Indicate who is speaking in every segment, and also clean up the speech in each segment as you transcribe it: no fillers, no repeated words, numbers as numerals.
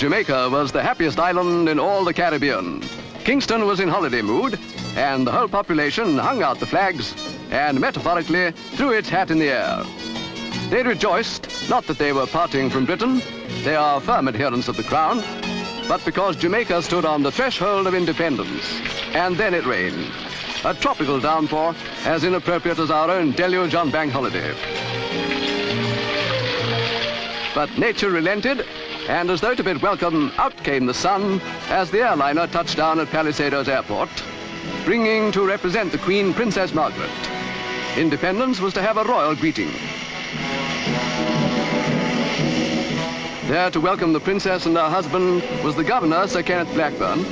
Speaker 1: Jamaica was the happiest island in all the Caribbean. Kingston was in holiday mood, and the whole population hung out the flags and metaphorically threw its hat in the air. They rejoiced, not that they were parting from Britain, they are firm adherents of the crown, but because Jamaica stood on the threshold of independence. And then it rained. A tropical downpour, as inappropriate as our own deluge on Bank Holiday. But nature relented, and as though to bid welcome, out came the sun as the airliner touched down at Palisadoes Airport, bringing to represent the Queen, Princess Margaret. Independence was to have a royal greeting. There to welcome the Princess and her husband was the Governor, Sir Kenneth Blackburn,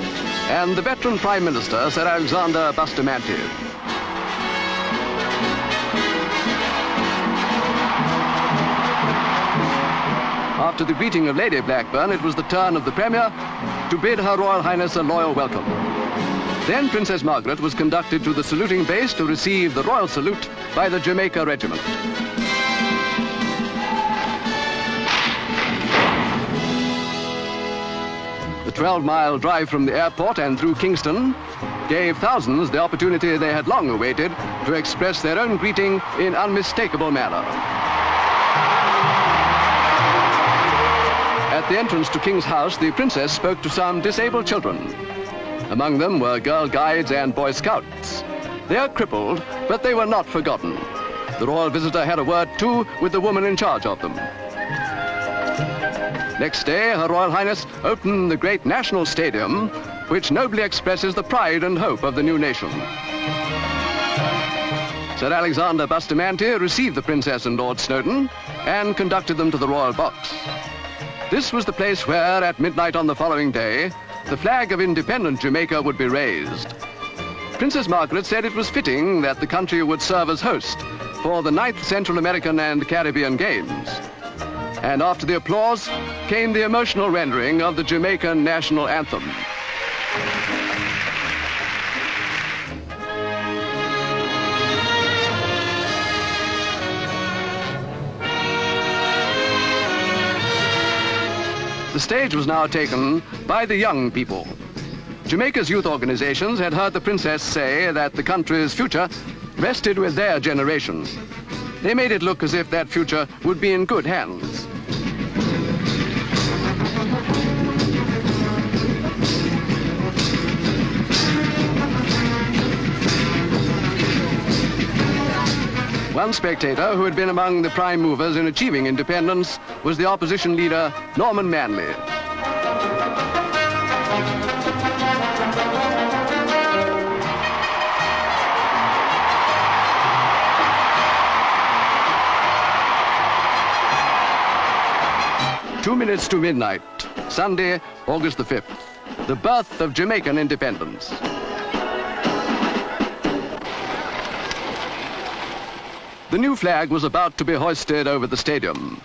Speaker 1: and the veteran Prime Minister, Sir Alexander Bustamante. After the greeting of Lady Blackburn, it was the turn of the Premier to bid Her Royal Highness a loyal welcome. Then Princess Margaret was conducted to the saluting base to receive the royal salute by the Jamaica Regiment. The 12-mile drive from the airport and through Kingston gave thousands the opportunity they had long awaited to express their own greeting in unmistakable manner. At the entrance to King's House, the Princess spoke to some disabled children. Among them were Girl Guides and Boy Scouts. They are crippled, but they were not forgotten. The royal visitor had a word, too, with the woman in charge of them. Next day, Her Royal Highness opened the great National Stadium, which nobly expresses the pride and hope of the new nation. Sir Alexander Bustamante received the Princess and Lord Snowdon and conducted them to the royal box. This was the place where, at midnight on the following day, the flag of independent Jamaica would be raised. Princess Margaret said it was fitting that the country would serve as host for the 9th Central American and Caribbean Games. And after the applause came the emotional rendering of the Jamaican national anthem. The stage was now taken by the young people. Jamaica's youth organizations had heard the Princess say that the country's future rested with their generation. They made it look as if that future would be in good hands. One spectator who had been among the prime movers in achieving independence was the opposition leader, Norman Manley. Two minutes to midnight, Sunday, August the 5th, the birth of Jamaican independence. The new flag was about to be hoisted over the stadium.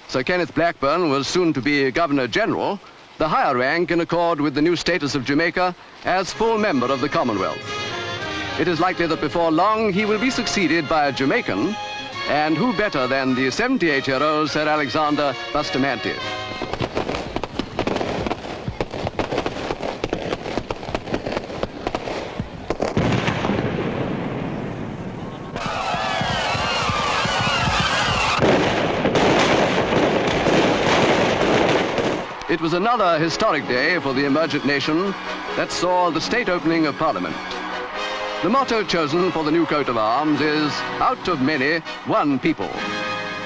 Speaker 1: Sir Kenneth Blackburn was soon to be Governor General, the higher rank in accord with the new status of Jamaica as full member of the Commonwealth. It is likely that before long he will be succeeded by a Jamaican, and who better than the 78-year-old Sir Alexander Bustamante. It was another historic day for the emergent nation that saw the state opening of Parliament. The motto chosen for the new coat of arms is, out of many, one people.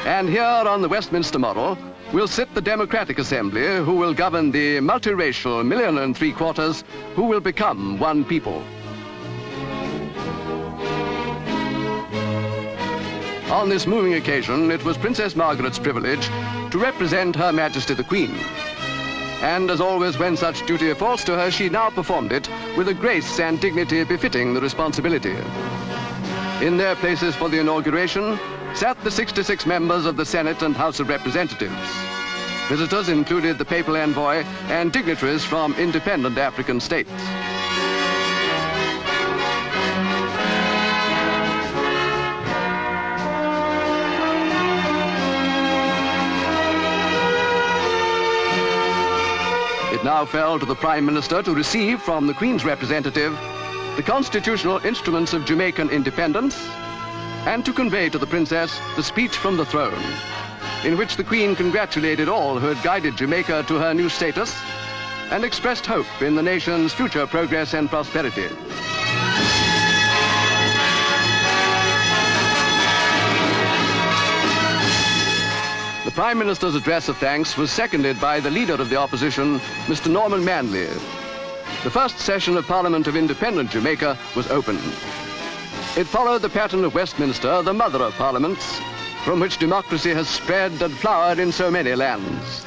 Speaker 1: And here on the Westminster model will sit the Democratic Assembly who will govern the multiracial 1.75 million who will become one people. On this moving occasion, it was Princess Margaret's privilege to represent Her Majesty the Queen. And as always, when such duty falls to her, she now performed it with a grace and dignity befitting the responsibility. In their places for the inauguration sat the 66 members of the Senate and House of Representatives. Visitors included the papal envoy and dignitaries from independent African states. now fell to the Prime Minister to receive from the Queen's representative the constitutional instruments of Jamaican independence and to convey to the Princess the speech from the throne, in which the Queen congratulated all who had guided Jamaica to her new status and expressed hope in the nation's future progress and prosperity. The Prime Minister's address of thanks was seconded by the leader of the opposition, Mr. Norman Manley. The first session of Parliament of independent Jamaica was opened. It followed the pattern of Westminster, the mother of parliaments, from which democracy has spread and flowered in so many lands.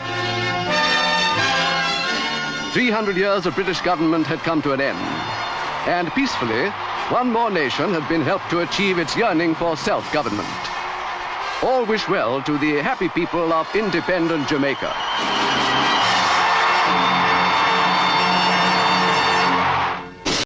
Speaker 1: 300 years of British government had come to an end, and peacefully, one more nation had been helped to achieve its yearning for self-government. All wish well to the happy people of independent Jamaica.